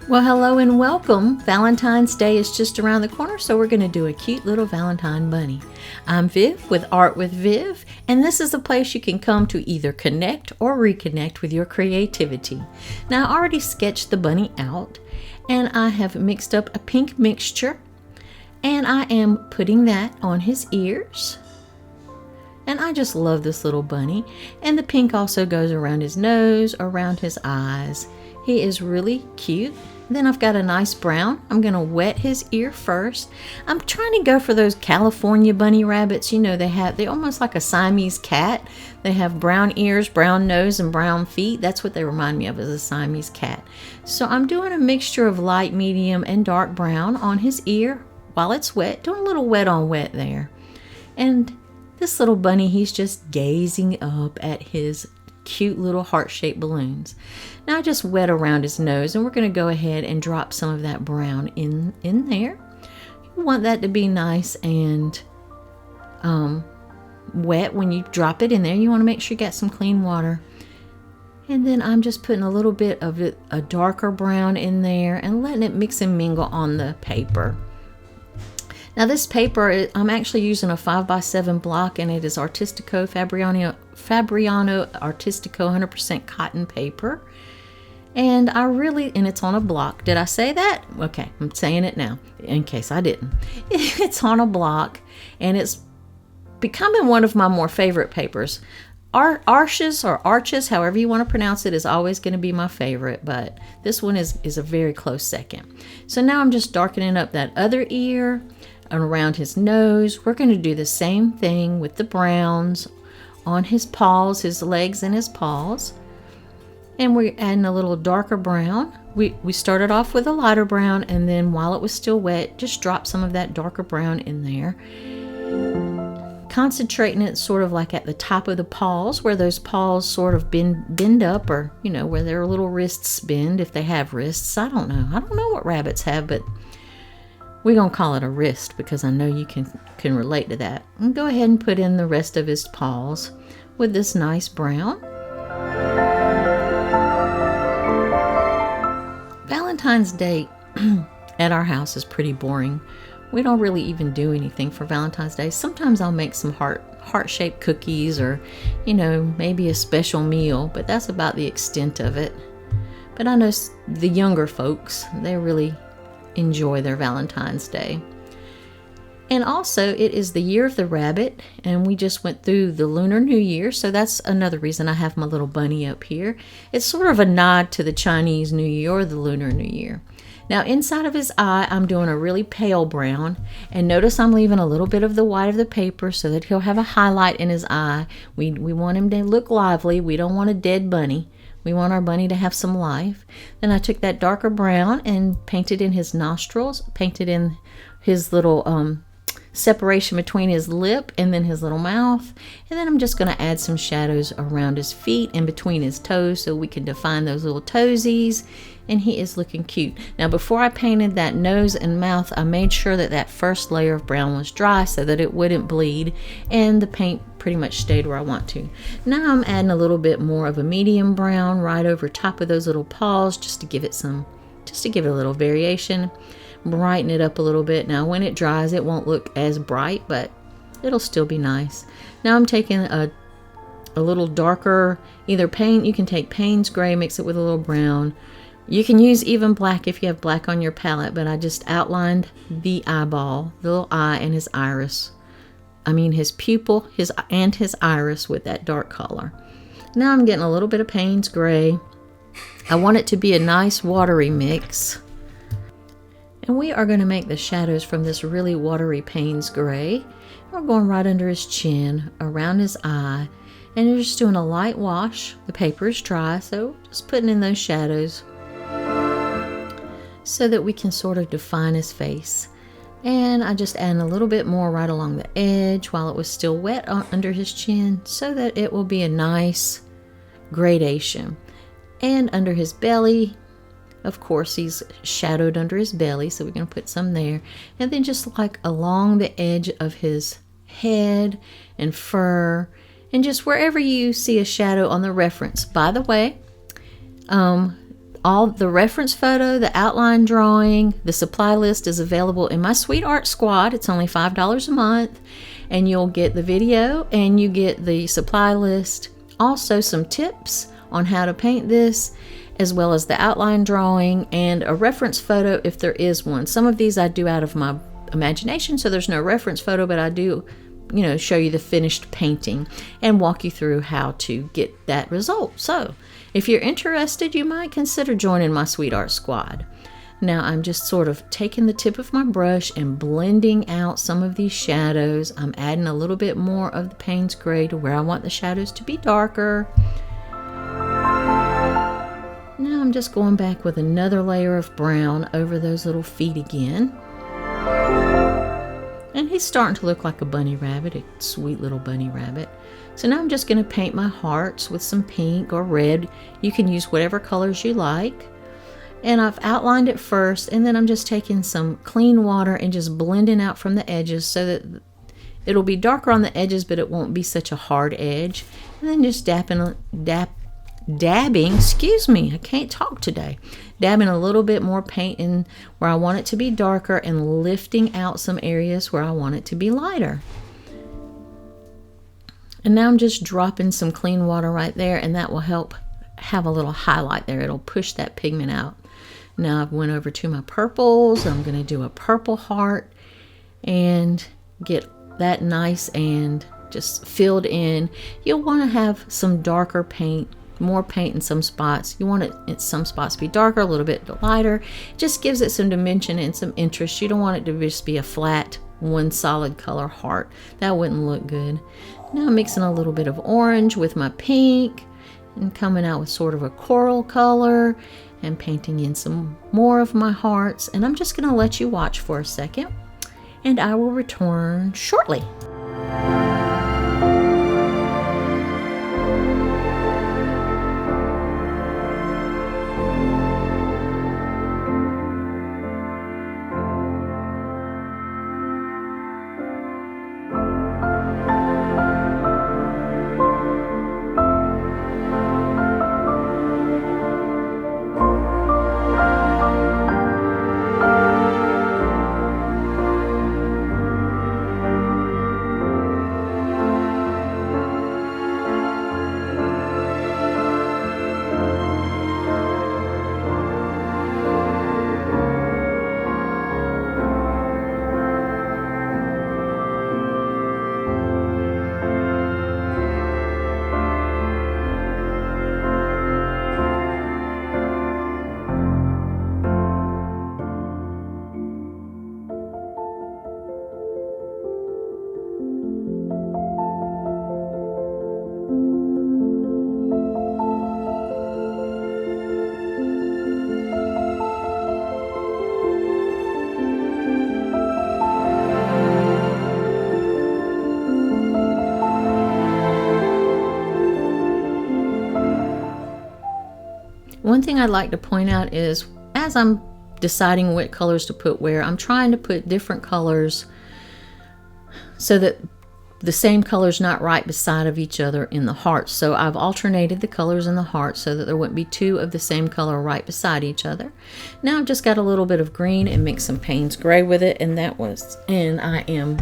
Well, hello and welcome. Valentine's Day is just around the corner, so we're going to do a cute little Valentine bunny. I'm Viv with Art with Viv, and this is a place you can come to either connect or reconnect with your creativity. Now, I already sketched the bunny out, and I have mixed up a pink mixture, and I am putting that on his ears. And I just love this little bunny. And the pink also goes around his nose, around his eyes. He is really cute. Then I've got a nice brown. I'm going to wet his ear first. I'm trying to go for those California bunny rabbits. You know, they're almost like a Siamese cat. They have brown ears, brown nose, and brown feet. That's what they remind me of, as a Siamese cat. So I'm doing a mixture of light, medium, and dark brown on his ear while it's wet. Doing a little wet on wet there. And this little bunny, he's just gazing up at his cute little heart-shaped balloons. Now I just wet around his nose, and we're going to go ahead and drop some of that brown in there. You want that to be nice and wet when you drop it in there. You want to make sure you got some clean water. And then I'm just putting a little bit of a darker brown in there and letting it mix and mingle on the paper. Now this paper, I'm actually using a 5x7 block, and it is Artistico Fabriano Artistico 100% cotton paper. And it's on a block. Did I say that? Okay, I'm saying it now, in case I didn't. It's on a block, and it's becoming one of my more favorite papers. Arches, however you want to pronounce it, is always going to be my favorite, but this one is a very close second. So now I'm just darkening up that other ear and around his nose. We're going to do the same thing with the browns on his paws, his legs and his paws. And we're adding a little darker brown. We started off with a lighter brown, and then while it was still wet, just drop some of that darker brown in there. Concentrating it sort of like at the top of the paws, where those paws sort of bend up, or where their little wrists bend, if they have wrists. I don't know what rabbits have, but we're going to call it a wrist because I know you can relate to that. And go ahead and put in the rest of his paws with this nice brown. Valentine's Day at our house is pretty boring. We don't really even do anything for Valentine's Day. Sometimes I'll make some heart-shaped cookies, or maybe a special meal, but that's about the extent of it. But I know the younger folks, they really enjoy their Valentine's Day. And also, it is the year of the rabbit, and we just went through the Lunar New Year, so that's another reason I have my little bunny up here. It's sort of a nod to the Chinese New Year or the Lunar New Year. Now, inside of his eye, I'm doing a really pale brown, and notice I'm leaving a little bit of the white of the paper so that he'll have a highlight in his eye. We want him to look lively. We don't want a dead bunny. We want our bunny to have some life. Then I took that darker brown and painted in his nostrils, painted in his little separation between his lip and then his little mouth. And then I'm just going to add some shadows around his feet and between his toes so we can define those little toesies. And he is looking cute. Now, before I painted that nose and mouth, I made sure that first layer of brown was dry so that it wouldn't bleed, and the paint pretty much stayed where I want to. Now I'm adding a little bit more of a medium brown right over top of those little paws just to give it a little variation, brighten it up a little bit. Now when it dries, it won't look as bright, but it'll still be nice. Now I'm taking a little darker, either paint, you can take Payne's gray, mix it with a little brown. You can use even black if you have black on your palette, but I just outlined the eyeball, the little eye, and his iris. His pupil, his iris with that dark color. Now I'm getting a little bit of Payne's gray. I want it to be a nice watery mix. And we are going to make the shadows from this really watery Payne's gray. We're going right under his chin, around his eye, and you're just doing a light wash. The paper is dry, so just putting in those shadows so that we can sort of define his face. And I just add a little bit more right along the edge while it was still wet under his chin so that it will be a nice gradation. And under his belly, of course, he's shadowed under his belly, so we're going to put some there. And then just like along the edge of his head and fur, and just wherever you see a shadow on the reference. By the way, All the reference photo, the outline drawing, the supply list is available in my Sweet Art Squad. It's only $5 a month, and you'll get the video and you get the supply list. Also some tips on how to paint this, as well as the outline drawing and a reference photo if there is one. Some of these I do out of my imagination, so there's no reference photo, but I do, show you the finished painting and walk you through how to get that result. So if you're interested, you might consider joining my Sweet Art Squad. Now I'm just sort of taking the tip of my brush and blending out some of these shadows. I'm adding a little bit more of the Payne's Gray to where I want the shadows to be darker. Now I'm just going back with another layer of brown over those little feet again. And he's starting to look like a bunny rabbit, a sweet little bunny rabbit. So now I'm just going to paint my hearts with some pink or red. You can use whatever colors you like. And I've outlined it first, and then I'm just taking some clean water and just blending out from the edges so that it'll be darker on the edges, but it won't be such a hard edge. And then just dabbing, I can't talk today. Dabbing a little bit more paint in where I want it to be darker and lifting out some areas where I want it to be lighter. And now I'm just dropping some clean water right there, and that will help have a little highlight there. It'll push that pigment out. Now I've went over to my purples. I'm going to do a purple heart and get that nice and just filled in. You'll want to have some darker paint, more paint in some spots. You want it in some spots to be darker, a little bit lighter. It just gives it some dimension and some interest. You don't want it to just be a flat, one solid color heart. That wouldn't look good. Now I'm mixing a little bit of orange with my pink and coming out with sort of a coral color and painting in some more of my hearts. And I'm just going to let you watch for a second, and I will return shortly. One thing I'd like to point out is, as I'm deciding what colors to put where, I'm trying to put different colors so that the same color's not right beside of each other in the hearts. So I've alternated the colors in the heart so that there wouldn't be two of the same color right beside each other. Now I've just got a little bit of green and mixed some Payne's Gray with it, and I am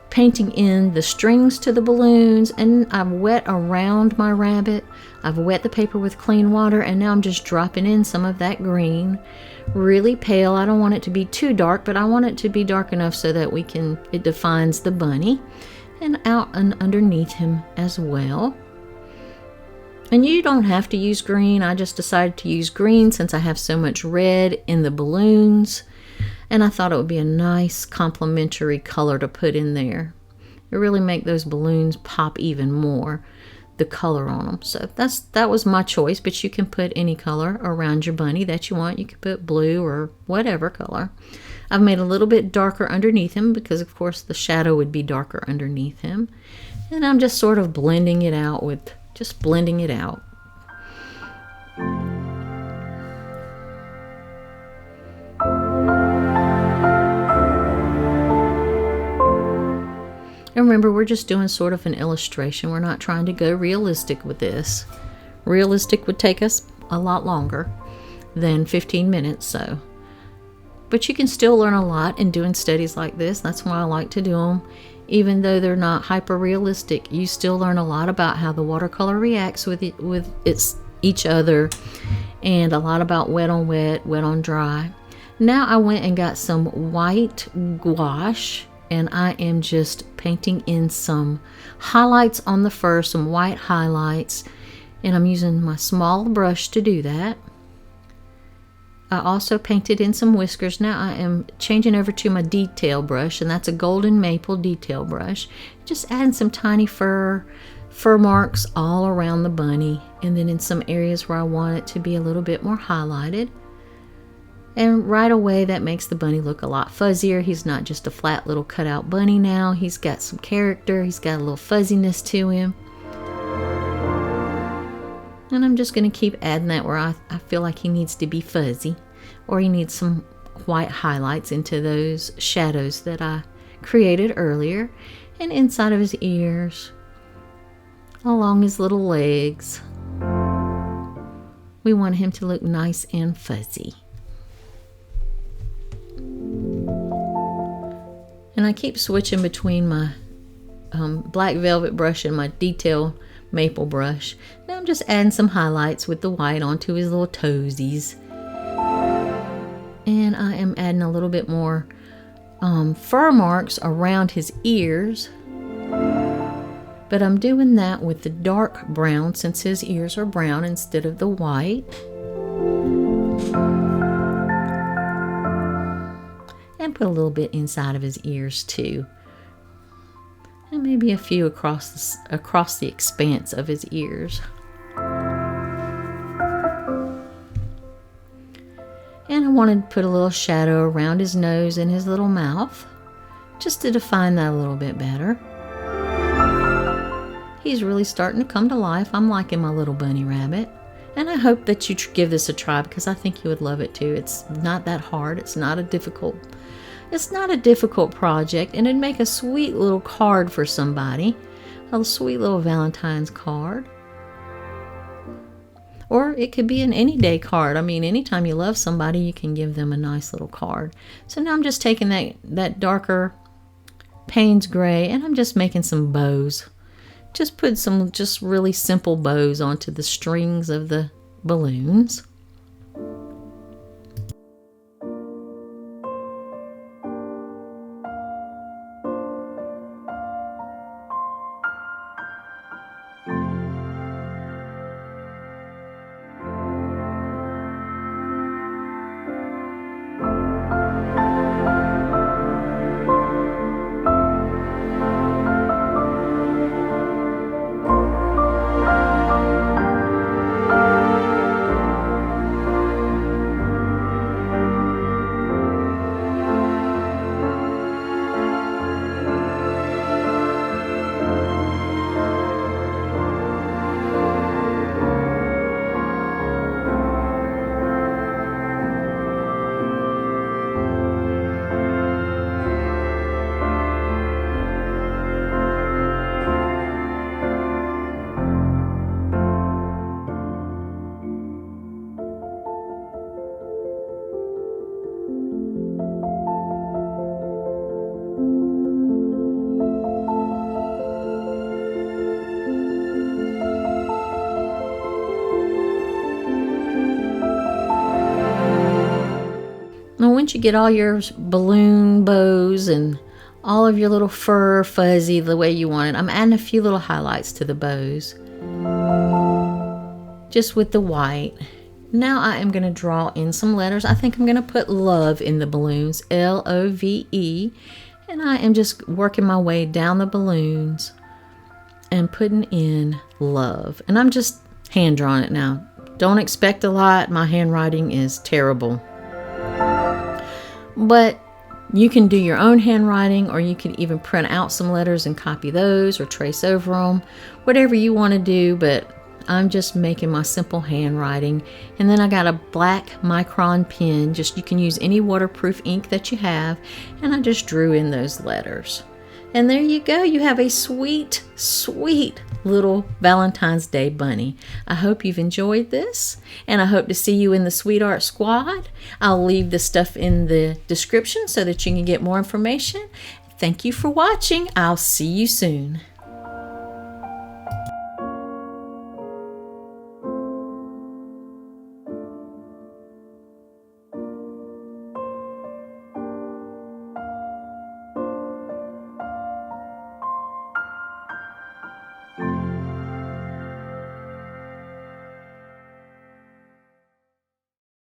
painting in the strings to the balloons, and I've wet around my rabbit. I've wet the paper with clean water, and now I'm just dropping in some of that green. Really pale. I don't want it to be too dark, but I want it to be dark enough so that it defines the bunny, and out and underneath him as well. And you don't have to use green. I just decided to use green since I have so much red in the balloons. And I thought it would be a nice complementary color to put in there. It really make those balloons pop even more, the color on them. So that was my choice, but you can put any color around your bunny that you want. You can put blue or whatever color. I've made a little bit darker underneath him because, of course, the shadow would be darker underneath him. And I'm just sort of blending it out with, just blending it out. And remember, we're just doing sort of an illustration. We're not trying to go realistic with this. Realistic would take us a lot longer than 15 minutes. So, but you can still learn a lot in doing studies like this. That's why I like to do them. Even though they're not hyper realistic, you still learn a lot about how the watercolor reacts with each other, and a lot about wet on wet, wet on dry. Now I went and got some white gouache, and I am just painting in some highlights on the fur, some white highlights, and I'm using my small brush to do that. I also painted in some whiskers. Now I am changing over to my detail brush, and that's a golden maple detail brush. Just adding some tiny fur marks all around the bunny, and then in some areas where I want it to be a little bit more highlighted. And right away that makes the bunny look a lot fuzzier. He's not just a flat little cutout bunny now. He's got some character. He's got a little fuzziness to him. And I'm just going to keep adding that where I feel like he needs to be fuzzy, or he needs some white highlights into those shadows that I created earlier, and inside of his ears, along his little legs. We want him to look nice and fuzzy. And I keep switching between my black velvet brush and my detail maple brush. Now I'm just adding some highlights with the white onto his little toesies. And I am adding a little bit more fur marks around his ears. But I'm doing that with the dark brown since his ears are brown instead of the white. And put a little bit inside of his ears too. And maybe a few across the expanse of his ears. And I wanted to put a little shadow around his nose and his little mouth, just to define that a little bit better. He's really starting to come to life. I'm liking my little bunny rabbit. And I hope that you give this a try, because I think you would love it too. It's not that hard. It's not a difficult project, and it'd make a sweet little card for somebody. A sweet little Valentine's card. Or it could be an any day card. I mean, anytime you love somebody, you can give them a nice little card. So now I'm just taking that darker Payne's gray, and I'm just making some bows. Just put some just really simple bows onto the strings of the balloons. Now once you get all your balloon bows and all of your little fur fuzzy the way you want it, I'm adding a few little highlights to the bows. Just with the white. Now I am going to draw in some letters. I think I'm going to put love in the balloons, L-O-V-E. And I am just working my way down the balloons and putting in love. And I'm just hand drawing it now. Don't expect a lot. My handwriting is terrible. But you can do your own handwriting, or you can even print out some letters and copy those or trace over them. Whatever you want to do, but I'm just making my simple handwriting. And then I got a black micron pen. You can use any waterproof ink that you have. And I just drew in those letters. And there you go. You have a sweet, sweet little Valentine's Day bunny. I hope you've enjoyed this, and I hope to see you in the Sweet Art Squad. I'll leave the stuff in the description so that you can get more information. Thank you for watching. I'll see you soon.